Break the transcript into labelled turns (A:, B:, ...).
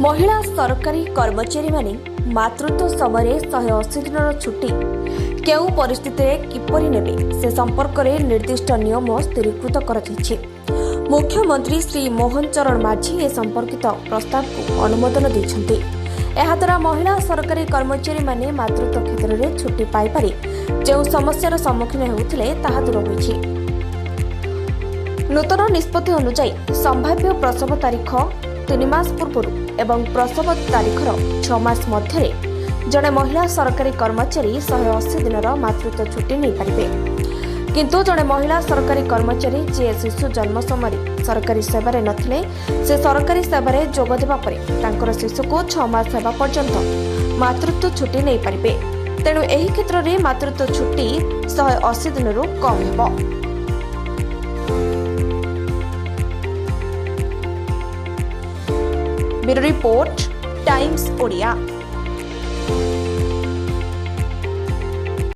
A: महिला सरकारी कर्मचारी माने मातृत्व समय 180 दिन छुट्टी केउ परिस्थिति किपरि नेबे से संपर्क में निर्दिष्ट नियम स्थिरीकृत कर मुख्यमंत्री श्री मोहन चरण माझी ए संपर्कित प्रस्ताव को अनुमोदन देछन्ते। एहा द्वारा महिला सरकारी कर्मचारी माने मातृत्व क्षेत्र में छुट्टी पाई पारे जो समस्यार सम्मुखीन हेउथिले ताहा दूर होइछि। नूतन निष्पत्ति अनुसार संभाव्य प्रसव तारीख 3 मास पूर्व एवं प्रसव तारीखर 6 मास मध्य जड़े महिला सरकारी कर्मचारी 180 दिन मातृत्व छुट्टी नहीं पारे, किंतु जड़े महिला सरकारी कर्मचारी जी शिशु जन्म समय सरकारी सेवार नथिले से सरकारी सेवार जोग देबा परे तांकर शिशु को 6 मास हेबा पर्यंत मातृत्व छुट्टी नहीं पारे। तेणु एही क्षेत्र में मातृत्व छुट्टी 180 दिन कम हेबो। Bureau report times Odia.